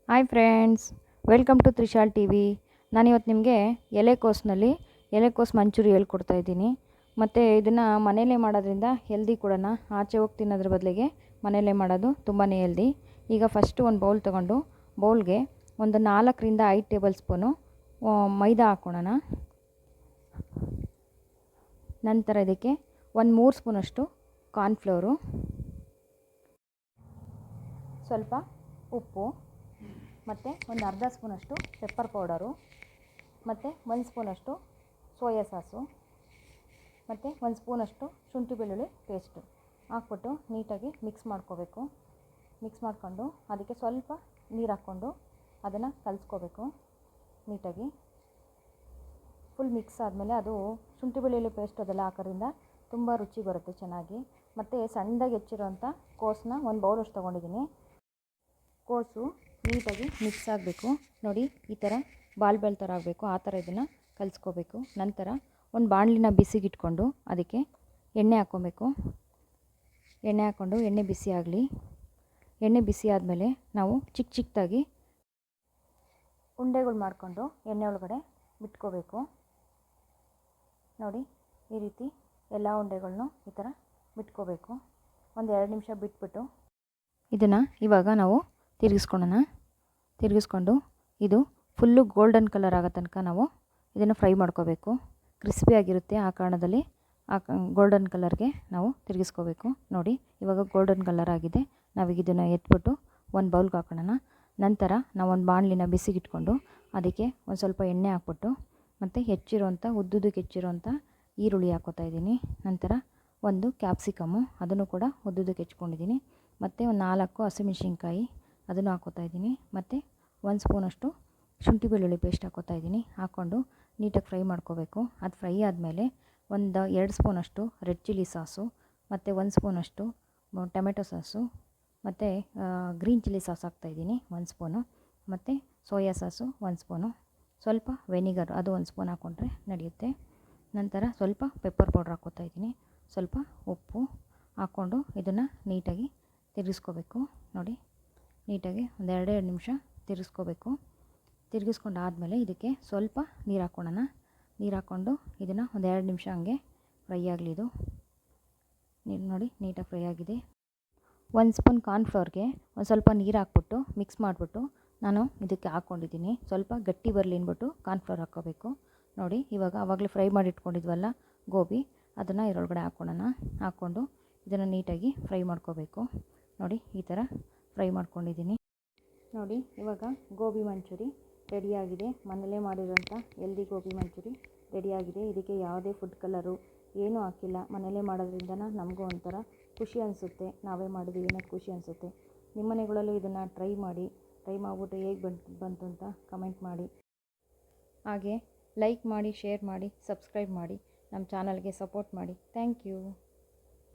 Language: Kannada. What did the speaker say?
Hi friends, welcome to Trishal T V. ನಾನಿವತ್ತು ನಿಮಗೆ ಎಲೆಕೋಸು ಮಂಚೂರಿ ಹೇಳ್ಕೊಡ್ತಾ ಇದ್ದೀನಿ. ಮತ್ತು ಇದನ್ನು ಮನೆಯಲ್ಲೇ ಮಾಡೋದ್ರಿಂದ ಹೆಲ್ದಿ ಕೂಡ. ಆಚೆ ಹೋಗಿ ತಿನ್ನೋದ್ರ ಬದಲಿಗೆ ಮನೆಯಲ್ಲೇ ಮಾಡೋದು ತುಂಬಾ ಹೆಲ್ದಿ. ಈಗ ಫಸ್ಟು ಒಂದು ಬೌಲ್ ತೊಗೊಂಡು ಬೌಲ್ಗೆ ಒಂದು 4ರಿಂದ 5 ಟೇಬಲ್ ಸ್ಪೂನು ಮೈದಾ ಹಾಕ್ಕೊಳ್ಳೋಣ. ನಂತರ ಇದಕ್ಕೆ ಒಂದು 3 ಸ್ಪೂನಷ್ಟು ಕಾರ್ನ್ಫ್ಲೋರು, ಸ್ವಲ್ಪ ಉಪ್ಪು, ಮತ್ತು ಒಂದು ಅರ್ಧ ಸ್ಪೂನಷ್ಟು ಪೆಪ್ಪರ್ ಪೌಡರು, ಮತ್ತು 1 ಸ್ಪೂನಷ್ಟು ಸೋಯಾ ಸಾಸು, ಮತ್ತು 1 ಸ್ಪೂನಷ್ಟು ಶುಂಠಿ ಬೆಳ್ಳುಳ್ಳಿ ಪೇಸ್ಟು ಹಾಕ್ಬಿಟ್ಟು ನೀಟಾಗಿ ಮಿಕ್ಸ್ ಮಾಡ್ಕೋಬೇಕು. ಮಿಕ್ಸ್ ಮಾಡಿಕೊಂಡು ಅದಕ್ಕೆ ಸ್ವಲ್ಪ ನೀರು ಹಾಕ್ಕೊಂಡು ಅದನ್ನು ಕಲಿಸ್ಕೋಬೇಕು ನೀಟಾಗಿ. ಫುಲ್ ಮಿಕ್ಸ್ ಆದಮೇಲೆ ಅದು ಶುಂಠಿ ಬೆಳ್ಳುಳ್ಳಿ ಪೇಸ್ಟ್ ಅದೆಲ್ಲ ಹಾಕೋದ್ರಿಂದ ತುಂಬ ರುಚಿ ಬರುತ್ತೆ ಚೆನ್ನಾಗಿ. ಮತ್ತು ಸಣ್ಣದಾಗಿ ಹೆಚ್ಚಿರೋಂಥ ಕೋಸನ್ನ ಒಂದು ಬೌಲಷ್ಟು ತೊಗೊಂಡಿದ್ದೀನಿ. ಕೋಸು ನೀಟಾಗಿ ಮಿಕ್ಸ್ ಆಗಬೇಕು ನೋಡಿ, ಈ ಥರ ಬಾಲ್ ಥರ ಆಗಬೇಕು. ಆ ಥರ ಇದನ್ನು ಕಲಿಸ್ಕೋಬೇಕು. ನಂತರ ಒಂದು ಬಾಣಲಿನ ಬಿಸಿಗಿಟ್ಕೊಂಡು ಅದಕ್ಕೆ ಎಣ್ಣೆ ಹಾಕ್ಕೊಬೇಕು. ಎಣ್ಣೆ ಹಾಕ್ಕೊಂಡು ಎಣ್ಣೆ ಬಿಸಿ ಆಗಲಿ. ಎಣ್ಣೆ ಬಿಸಿ ಆದಮೇಲೆ ನಾವು ಚಿಕ್ಕದಾಗಿ ಉಂಡೆಗಳು ಮಾಡಿಕೊಂಡು ಎಣ್ಣೆ ಒಳಗಡೆ ಬಿಟ್ಕೋಬೇಕು ನೋಡಿ. ಈ ರೀತಿ ಎಲ್ಲ ಉಂಡೆಗಳನ್ನೂ ಈ ಥರ ಬಿಟ್ಕೋಬೇಕು. ಒಂದು 2 ನಿಮಿಷ ಬಿಟ್ಬಿಟ್ಟು ಇದನ್ನು ಇವಾಗ ನಾವು ತಿರುಗಿಸ್ಕೊಂಡು ಇದು ಫುಲ್ಲು ಗೋಲ್ಡನ್ ಕಲರ್ ಆಗೋ ತನಕ ನಾವು ಇದನ್ನು ಫ್ರೈ ಮಾಡ್ಕೋಬೇಕು. ಕ್ರಿಸ್ಪಿಯಾಗಿರುತ್ತೆ. ಆ ಕಾರಣದಲ್ಲಿ ಗೋಲ್ಡನ್ ಕಲರ್ಗೆ ನಾವು ತಿರುಗಿಸ್ಕೋಬೇಕು ನೋಡಿ. ಇವಾಗ ಗೋಲ್ಡನ್ ಕಲರ್ ಆಗಿದೆ. ನಾವೀಗ ಇದನ್ನು ಎತ್ಬಿಟ್ಟು ಒಂದು ಬೌಲ್ಗೆ ಹಾಕೋಣ. ನಂತರ ನಾವು ಒಂದು ಬಾಣಲಿನ ಬಿಸಿಗಿಟ್ಕೊಂಡು ಅದಕ್ಕೆ ಒಂದು ಸ್ವಲ್ಪ ಎಣ್ಣೆ ಹಾಕ್ಬಿಟ್ಟು ಮತ್ತು ಉದ್ದುದಕ್ಕೆ ಹೆಚ್ಚಿರೋಂಥ ಈರುಳ್ಳಿ ಹಾಕ್ಕೋತಾ ಇದ್ದೀನಿ. ನಂತರ ಒಂದು ಕ್ಯಾಪ್ಸಿಕಮ್ಮು, ಅದನ್ನು ಕೂಡ ಉದ್ದುದಕ್ಕೆ ಹೆಚ್ಕೊಂಡಿದ್ದೀನಿ. ಮತ್ತು ಒಂದು 4 ಹಸಿಮೆಣಸಿನ್ಕಾಯಿ ಅದನ್ನು ಹಾಕ್ಕೋತಾ ಇದ್ದೀನಿ. ಮತ್ತು 1 ಸ್ಪೂನಷ್ಟು ಶುಂಠಿ ಬೆಳ್ಳುಳ್ಳಿ ಪೇಸ್ಟ್ ಹಾಕ್ಕೋತಾ ಇದ್ದೀನಿ. ಹಾಕ್ಕೊಂಡು ನೀಟಾಗಿ ಫ್ರೈ ಮಾಡ್ಕೋಬೇಕು. ಅದು ಫ್ರೈ ಆದಮೇಲೆ ಒಂದು 2 ಸ್ಪೂನಷ್ಟು ರೆಡ್ ಚಿಲ್ಲಿ ಸಾಸು, ಮತ್ತು 1 ಸ್ಪೂನಷ್ಟು ಟೊಮೆಟೊ ಸಾಸು, ಮತ್ತು ಗ್ರೀನ್ ಚಿಲ್ಲಿ ಸಾಸ್ ಹಾಕ್ತಾಯಿದ್ದೀನಿ 1 ಸ್ಪೂನು, ಮತ್ತು ಸೋಯಾ ಸಾಸು 1 ಸ್ಪೂನು, ಸ್ವಲ್ಪ ವೆನಿಗರ್ ಅದು 1 ಸ್ಪೂನ್ ಹಾಕ್ಕೊಂಡ್ರೆ ನಡೆಯುತ್ತೆ. ನಂತರ ಸ್ವಲ್ಪ ಪೆಪ್ಪರ್ ಪೌಡ್ರ್ ಹಾಕ್ಕೋತಾ ಇದ್ದೀನಿ. ಸ್ವಲ್ಪ ಉಪ್ಪು ಹಾಕ್ಕೊಂಡು ಇದನ್ನು ನೀಟಾಗಿ ತಿರುಗಿಸ್ಕೋಬೇಕು ನೋಡಿ. ನೀಟಾಗಿ ಒಂದು 2 ನಿಮಿಷ ತಿರುಗಿಸ್ಕೋಬೇಕು. ತಿರುಗಿಸ್ಕೊಂಡಾದಮೇಲೆ ಇದಕ್ಕೆ ಸ್ವಲ್ಪ ನೀರು ಹಾಕ್ಕೊಳ್ಳೋಣ. ನೀರು ಹಾಕ್ಕೊಂಡು ಇದನ್ನು ಒಂದು 2 ನಿಮಿಷ ಹಂಗೆ ಫ್ರೈ ಆಗಲಿ. ಇದು ನೀರು ನೋಡಿ ನೀಟಾಗಿ ಫ್ರೈ ಆಗಿದೆ. 1 ಸ್ಪೂನ್ ಕಾರ್ನ್ಫ್ಲೋರ್ಗೆ ಒಂದು ಸ್ವಲ್ಪ ನೀರು ಹಾಕ್ಬಿಟ್ಟು ಮಿಕ್ಸ್ ಮಾಡಿಬಿಟ್ಟು ನಾನು ಇದಕ್ಕೆ ಹಾಕ್ಕೊಂಡಿದ್ದೀನಿ. ಸ್ವಲ್ಪ ಗಟ್ಟಿ ಬರಲಿ ಅಂದ್ಬಿಟ್ಟು ಕಾರ್ನ್ಫ್ಲೋರ್ ಹಾಕ್ಕೋಬೇಕು ನೋಡಿ. ಇವಾಗ ಆವಾಗಲೇ ಫ್ರೈ ಮಾಡಿ ಇಟ್ಕೊಂಡಿದ್ವಲ್ಲ ಗೋಬಿ, ಅದನ್ನು ಇದರೊಳಗಡೆ ಹಾಕ್ಕೊಳ್ಳೋಣ. ಹಾಕ್ಕೊಂಡು ಇದನ್ನು ನೀಟಾಗಿ ಫ್ರೈ ಮಾಡ್ಕೋಬೇಕು ನೋಡಿ. ಈ ಥರ ಫ್ರೈ ಮಾಡ್ಕೊಂಡಿದ್ದೀನಿ ನೋಡಿ. ಇವಾಗ ಗೋಬಿ ಮಂಚೂರಿ ರೆಡಿಯಾಗಿದೆ. ಮನೆಯಲ್ಲೇ ಮಾಡಿರೋಂಥ ಹೆಲ್ದಿ ಗೋಬಿ ಮಂಚೂರಿ ರೆಡಿಯಾಗಿದೆ. ಇದಕ್ಕೆ ಯಾವುದೇ ಫುಡ್ ಕಲರು ಏನೂ ಹಾಕಿಲ್ಲ. ಮನೆಯಲ್ಲೇ ಮಾಡೋದ್ರಿಂದ ನಮಗೂ ಒಂಥರ ಖುಷಿ ಅನಿಸುತ್ತೆ. ನಾವೇ ಮಾಡಿದ್ದೀವಿ ಅನ್ನೋದು ಖುಷಿ ಅನಿಸುತ್ತೆ. ನಿಮ್ಮ ಮನೆಗಳಲ್ಲೂ ಇದನ್ನು ಟ್ರೈ ಮಾಡಿಬಿಟ್ಟು ಹೇಗೆ ಬಂತು ಅಂತ ಕಮೆಂಟ್ ಮಾಡಿ. ಹಾಗೆ ಲೈಕ್ ಮಾಡಿ, ಶೇರ್ ಮಾಡಿ, ಸಬ್ಸ್ಕ್ರೈಬ್ ಮಾಡಿ, ನಮ್ಮ ಚಾನಲ್ಗೆ ಸಪೋರ್ಟ್ ಮಾಡಿ. Thank you.